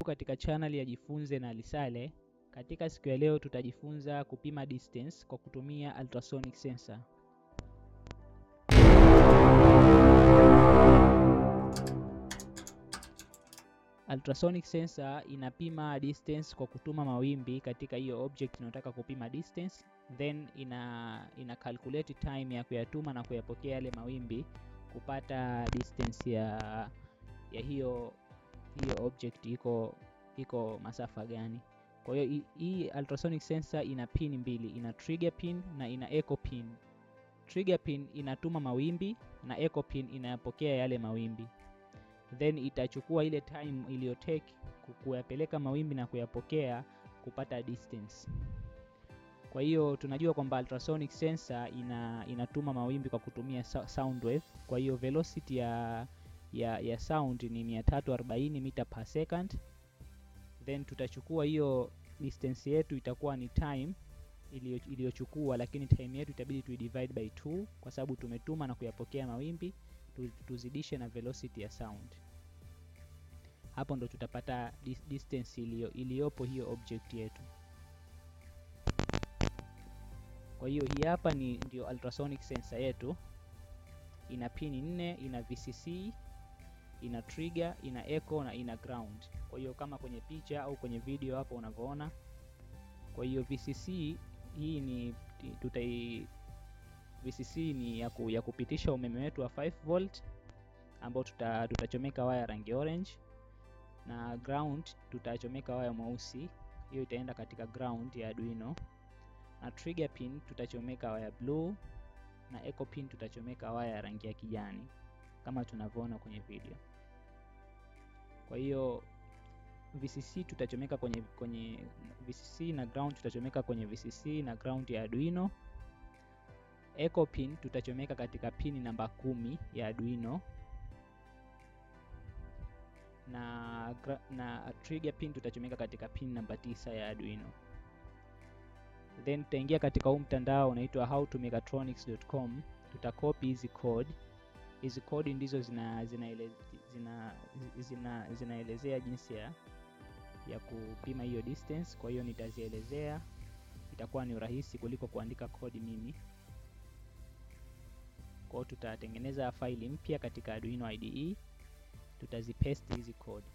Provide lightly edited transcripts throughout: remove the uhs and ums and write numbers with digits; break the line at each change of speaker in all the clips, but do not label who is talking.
Katika channel ya Jifunze na Lisale. Katika siku ya leo tutajifunza kupima distance kwa kutumia ultrasonic sensor. Ultrasonic sensor inapima distance kwa kutuma mawimbi katika hiyo object inayotaka kupima distance, then ina calculate time ya kuyatuma na kuyapokea yale mawimbi kupata distance ya hiyo object iko masafa gani. Kwa hiyo hii ultrasonic sensor ina pin mbili, ina trigger pin na ina echo pin. Trigger pin inatuma mawimbi na echo pin inayapokea yale mawimbi. Then itachukua ile time iliyotake kuyapeleka mawimbi na kuyapokea kupata distance. Kwa hiyo tunajua kwamba ultrasonic sensor inatuma mawimbi kwa kutumia sound wave. Kwa hiyo velocity ya sound ni 340 meter per second. Then tutachukua hiyo distance yetu itakuwa ni time iliyochukua, lakini time yetu itabidi tuidivide by 2 kwa sababu tumetuma na kuyapokea mawimbi, tuzidishe na velocity ya sound. Hapo ndo tutapata distance iliyopo hiyo object yetu. Kwa hiyo hii hapa ndio ultrasonic sensor yetu. Ina pin 4, ina VCC, ina trigger, ina echo na ina ground. Kwa hiyo kama kwenye picha au kwenye video hapo unavyoona. Kwa hiyo VCC hii ni VCC ni ya kupitisha umeme wetu wa 5 volt ambao tutachomeka waya rangi orange, na ground tutachomeka waya mweusi, hiyo itaenda katika ground ya Arduino. Na trigger pin tutachomeka waya blue, na echo pin tutachomeka waya rangi ya kijani kama tunavyoona kwenye video. Kwa hiyo VCC tutachomeka kwenye VCC na ground tutachomeka kwenye VCC na ground ya Arduino. Echo pin tutachomeka katika pin namba 10 ya Arduino, na trigger pin tutachomeka katika pin namba 9 ya Arduino. Then tutaingia katika huu mtandao unaitwa HowToMechatronics.com. Tutakopi hizi code. Hizi code ndizo zinaelezea jinsi ya kupima hiyo distance. Kwa hiyo nitazielezea, itakuwa ni rahisi kuliko kuandika code mimi. Kwa hiyo tutatengeneza faili mpya katika Arduino IDE, tutazipaste hizi code.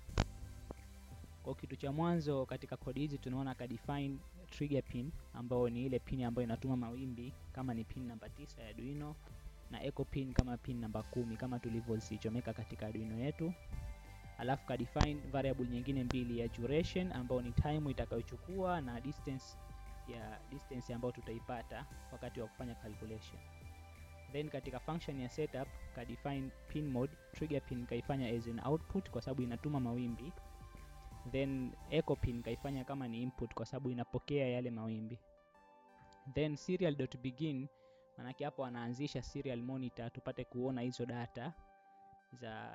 Kwa kitu cha mwanzo katika code hizi tunaona ka define trigger pin ambao ni ile pin ambayo inatuma mawimbi kama ni pin namba 9 ya Arduino, na echo pin kama pin namba 10 kama tulivyozichomeka katika Arduino yetu. Alafu ka define variable nyingine mbili ya duration ambao ni time itakayochukua na distance ambayo tutaipata wakati wa kufanya calculation. Then katika function ya setup ka define pin mode, trigger pin kaifanya as an output kwa sababu inatuma mawimbi. Then echo pin kaifanya kama ni input kwa sababu inapokea yale mawimbi. Then serial.begin manake hapo anaanzisha serial monitor tupate kuona hizo data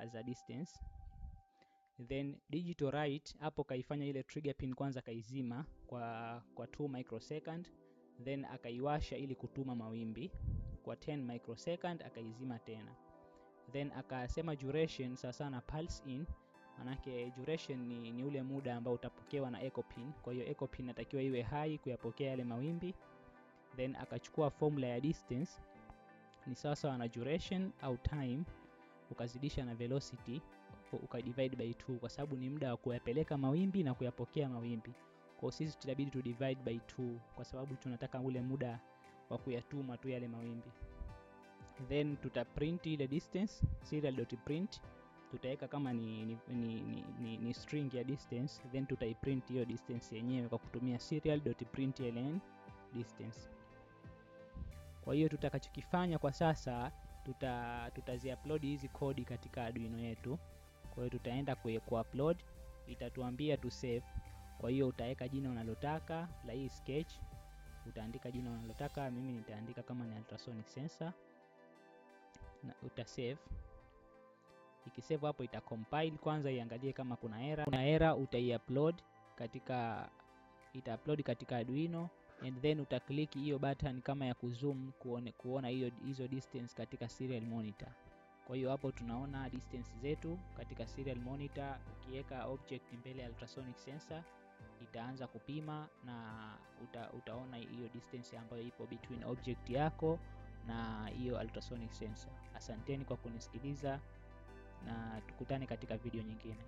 za distance. Then digital write hapo kaifanya ile trigger pin kwanza kaizima kwa 2 microsecond, then akaiwasha ili kutuma mawimbi kwa 10 microsecond, akaizima tena. Then akasema duration sasa na pulse in, manake duration ni ule muda ambao utapokewa na echo pin. Kwa hiyo echo pin inatakiwa iwe high kuyapokea yale mawimbi. Then akachukua formula ya distance ni sawa na duration au time ukazidisha na velocity ukadivide by 2 kwa sababu ni muda wa kuyapeleka mawimbi na kuyapokea mawimbi. Kwa sisi tutabidi tu divide by 2 kwa sababu tunataka ule muda wa kuyatuma tu yale mawimbi. Then tutaprint ile distance, serial.print tutaweka kama ni string ya distance, then tutaiprint hiyo distance yenyewe kwa kutumia serial.println distance. Kwa hiyo tutakachokifanya kwa sasa tutaziupload hizi code katika Arduino yetu. Kwa hiyo tutaenda ku-upload, itatuambia tu save. Kwa hiyo utaweka jina unalotaka la hii sketch, utaandika jina unalotaka, mimi nitaandika kama ni ultrasonic sensor na utasave. Ikisave hapo itacompile kwanza iangalie kama kuna error, utaiupload ita-upload katika Arduino, and then utaklik hiyo button kama ya kuzoom kuona hizo distance katika serial monitor. Kwa hiyo hapo tunaona distance zetu katika serial monitor. Ukiweka object mbele ya ultrasonic sensor itaanza kupima na utaona hiyo distance ambayo ipo between object yako na hiyo ultrasonic sensor. Asanteni kwa kunisikiliza na tukutane katika video nyingine.